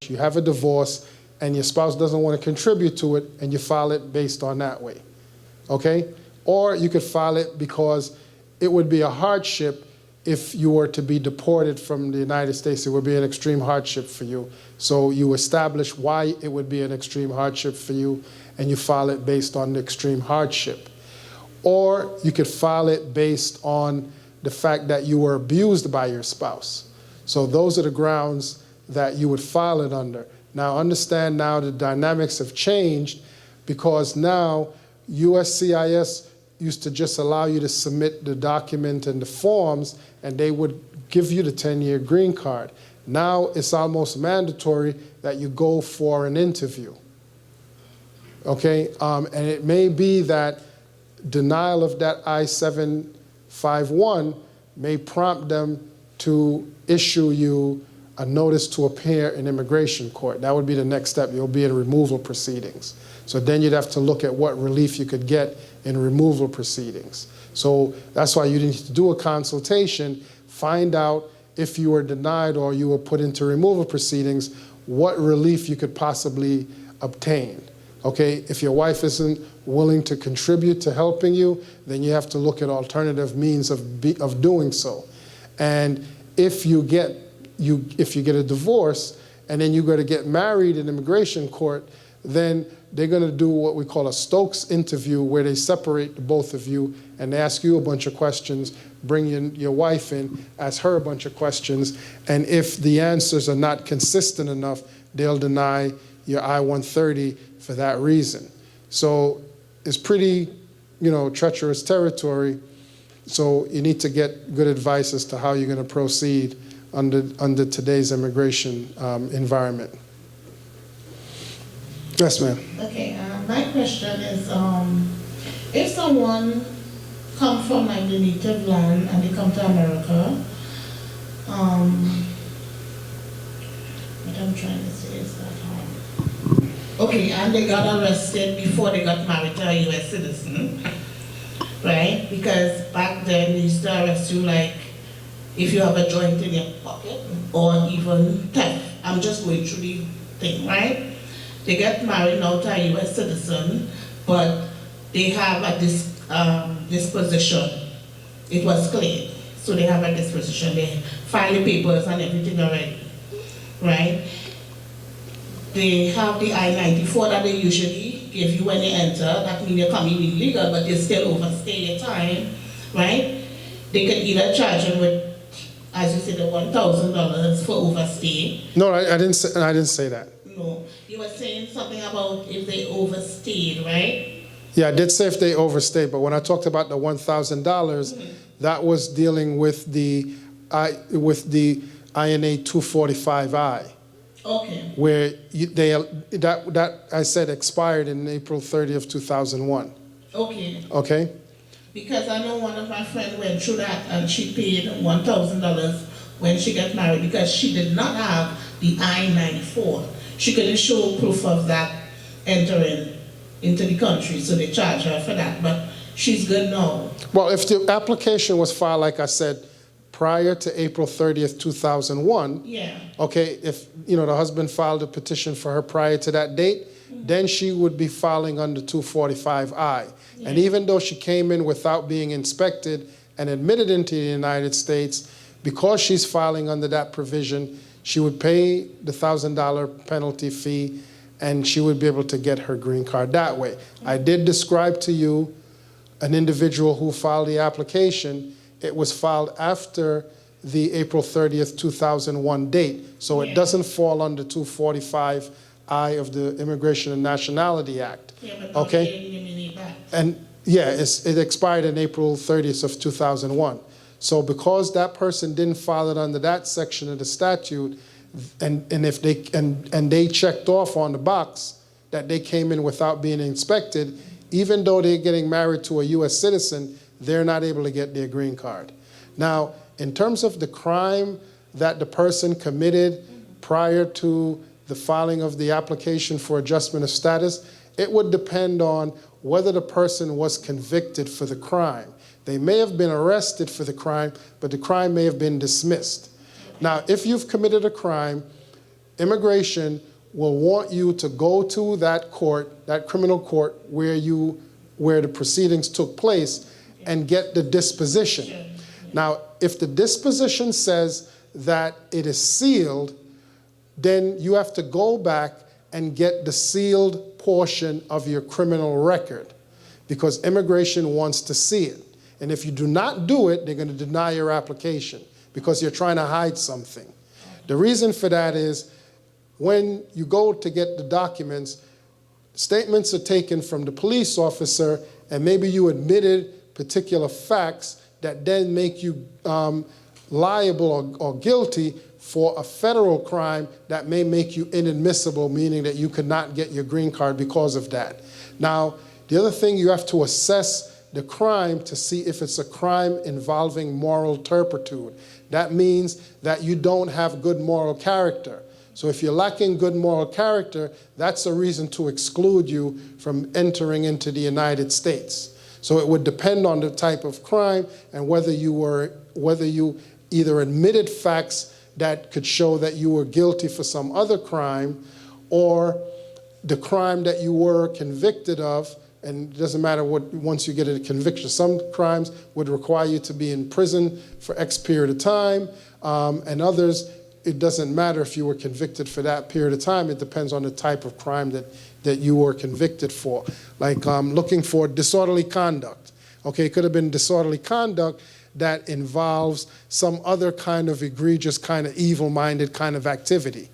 marriage, you have a divorce, and your spouse doesn't want to contribute to it, and you file it based on that way, okay? Or you could file it because it would be a hardship if you were to be deported from the United States. It would be an extreme hardship for you. So you establish why it would be an extreme hardship for you, and you file it based on the extreme hardship. Or you could file it based on the fact that you were abused by your spouse. So those are the grounds that you would file it under. Now understand now the dynamics have changed, because now USCIS used to just allow you to submit the document and the forms, and they would give you the 10-year green card. Now it's almost mandatory that you go for an interview. Okay, and it may be that denial of that I-751 may prompt them to issue you a notice to appear in immigration court. That would be the next step. You'll be in removal proceedings. So then you'd have to look at what relief you could get in removal proceedings. So that's why you need to do a consultation, find out if you were denied or you were put into removal proceedings, what relief you could possibly obtain. Okay, if your wife isn't willing to contribute to helping you, then you have to look at alternative means of doing so. And if you get a divorce and then you go to get married in immigration court, then they're going to do what we call a Stokes interview, where they separate the both of you and they ask you a bunch of questions, bring your wife in, ask her a bunch of questions, and if the answers are not consistent enough, they'll deny your I-130 for that reason. So it's pretty, treacherous territory. So you need to get good advice as to how you're going to proceed under today's immigration environment. Yes, ma'am. Okay, my question is, if someone comes from like the native land and they come to America, what I'm trying to say is that, okay, and they got arrested before they got married to a U.S. citizen, right? Because back then they used to arrest you like if you have a joint in your pocket or even theft. I'm just going through the thing, right? They get married now to a U.S. citizen, but they have a disposition. It was cleared, so they have a disposition. They file the papers and everything already, right? They have the I-94 that they usually give you when you enter. That means you're coming illegal, but you still overstay your time, right? They can either charge them with, as you said, the $1,000 for overstay. No, I didn't say that. No, you were saying something about if they overstayed, right? Yeah, I did say if they overstayed, but when I talked about the $1,000, that was dealing with the INA 245I. Okay. Where that I said expired in April 30th, 2001. Okay. Okay. Because I know one of my friends went through that and she paid $1,000 when she got married because she did not have the I-94. She couldn't show proof of that entering into the country, so they charged her for that. But she's good now. Well, if the application was filed, like I said, prior to April 30th, 2001, yeah. Okay, if the husband filed a petition for her prior to that date, then she would be filing under 245I. Yeah. And even though she came in without being inspected and admitted into the United States, because she's filing under that provision, she would pay the $1,000 penalty fee and she would be able to get her green card that way. I did describe to you an individual who filed the application. It was filed after the April 30th, 2001 date, so it doesn't fall under 245I of the Immigration and Nationality Act. Yeah, but okay? And yeah, it expired in April 30th of 2001. So because that person didn't file it under that section of the statute, and if they checked off on the box that they came in without being inspected, even though they're getting married to a U.S. citizen, they're not able to get their green card. Now, in terms of the crime that the person committed prior to the filing of the application for adjustment of status, it would depend on whether the person was convicted for the crime. They may have been arrested for the crime, but the crime may have been dismissed. Now, if you've committed a crime immigration will want you to go to that court, that criminal court where the proceedings took place, and get the disposition. Now, if the disposition says that it is sealed, then you have to go back and get the sealed portion of your criminal record, because immigration wants to see it. And if you do not do it, they're going to deny your application because you're trying to hide something. The reason for that is when you go to get the documents, statements are taken from the police officer, and maybe you admitted particular facts that then make you liable or guilty for a federal crime that may make you inadmissible, meaning that you could not get your green card because of that. Now, the other thing, you have to assess the crime to see if it's a crime involving moral turpitude. That means that you don't have good moral character. So if you're lacking good moral character, that's a reason to exclude you from entering into the United States. So it would depend on the type of crime and whether you either admitted facts that could show that you were guilty for some other crime, or the crime that you were convicted of. And it doesn't matter what, once you get a conviction, some crimes would require you to be in prison for X period of time, and others, it doesn't matter if you were convicted for that period of time. It depends on the type of crime that you were convicted for. Like looking for disorderly conduct. Okay, it could have been disorderly conduct that involves some other kind of egregious, kind of evil-minded kind of activity.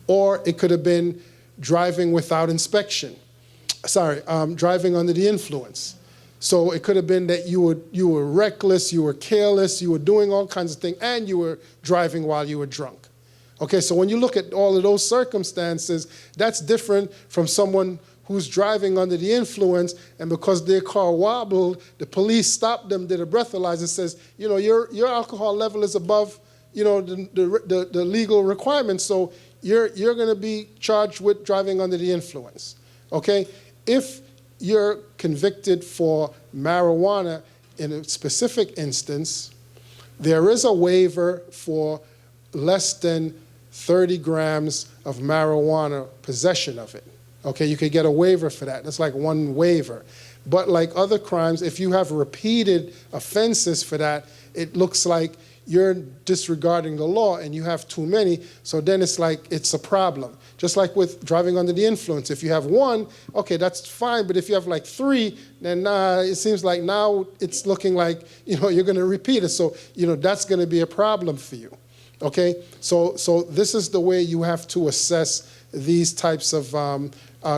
Or it could have been driving without inspection. Driving under the influence. So it could have been that you were reckless, you were careless, you were doing all kinds of things, and you were driving while you were drunk. Okay, so when you look at all of those circumstances, that's different from someone who's driving under the influence, and because their car wobbled, the police stopped them, did a breathalyzer, and says, you know, your alcohol level is above, you know, the legal requirements, so you're going to be charged with driving under the influence. Okay? If you're convicted for marijuana in a specific instance, there is a waiver for less than 30 grams of marijuana possession of it. Okay, you could get a waiver for that. That's like one waiver. But like other crimes, if you have repeated offenses for that, it looks like you're disregarding the law and you have too many, so then it's like it's a problem. Just like with driving under the influence. If you have one, okay, that's fine, but if you have like three, then it seems like now it's looking like, you know, you're going to repeat it. So, you know, that's going to be a problem for you. Okay? So this is the way you have to assess these types of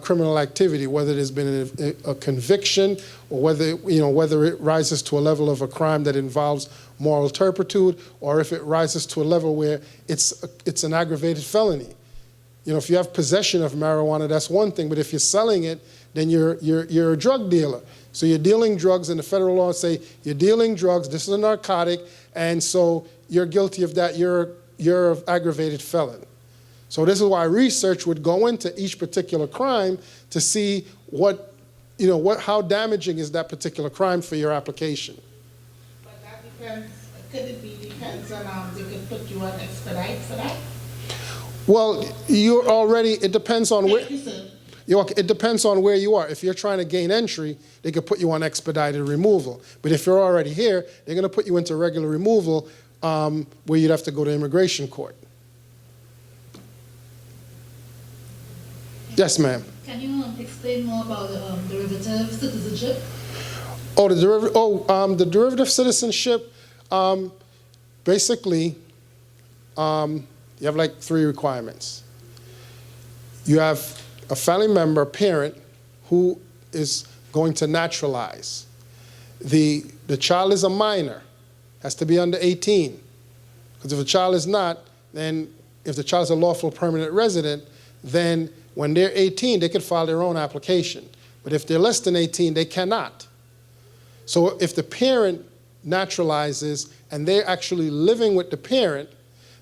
criminal activity, whether there's been a conviction or whether it rises to a level of a crime that involves moral turpitude, or if it rises to a level where it's an aggravated felony. You know, if you have possession of marijuana, that's one thing, but if you're selling it, then you're a drug dealer. So you're dealing drugs, and the federal laws say you're dealing drugs, this is a narcotic, and so you're guilty of that, you're an aggravated felon. So this is why research would go into each particular crime to see how damaging is that particular crime for your application. But that depends, depends on, they could put you on expedite for that? Well, it depends on where, it depends on where you are. If you're trying to gain entry, they could put you on expedited removal. But if you're already here, they're going to put you into regular removal where you'd have to go to immigration court. Yes, ma'am. Can you explain more about derivative citizenship? The derivative citizenship, basically, you have like 3 requirements. You have a family member, parent, who is going to naturalize. The child is a minor, has to be under 18. Because if a child is not, then if the child is a lawful permanent resident, then when they're 18, they could file their own application. But if they're less than 18, they cannot. So if the parent naturalizes and they're actually living with the parent,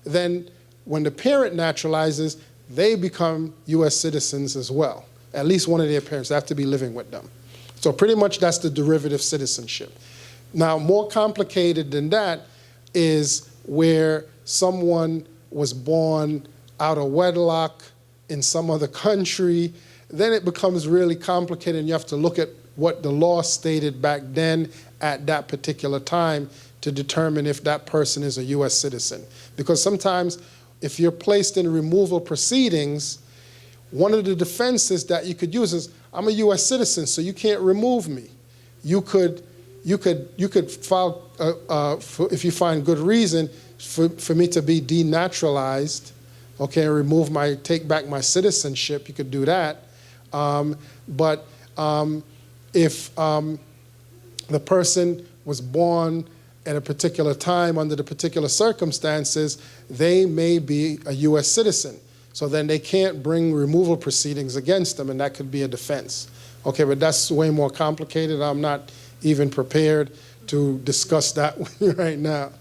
then when the parent naturalizes, they become U.S. citizens as well. At least one of their parents have to be living with them. So pretty much that's the derivative citizenship. Now, more complicated than that is where someone was born out of wedlock in some other country, then it becomes really complicated, and you have to look at what the law stated back then at that particular time to determine if that person is a U.S. citizen. Because sometimes if you're placed in removal proceedings, one of the defenses that you could use is, I'm a U.S. citizen, so you can't remove me. You could file, if you find good reason, for me to be denaturalized, okay, and take back my citizenship, you could do that. But if the person was born at a particular time under the particular circumstances, they may be a U.S. citizen. So then they can't bring removal proceedings against them, and that could be a defense. Okay, but that's way more complicated. I'm not even prepared to discuss that with you right now.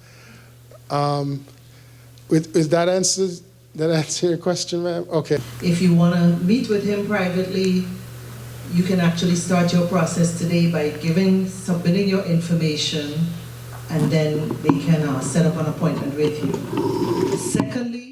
Is that answer your question, ma'am? Okay. If you want to meet with him privately, you can actually start your process today by submitting your information, and then they can set up an appointment with you. Secondly,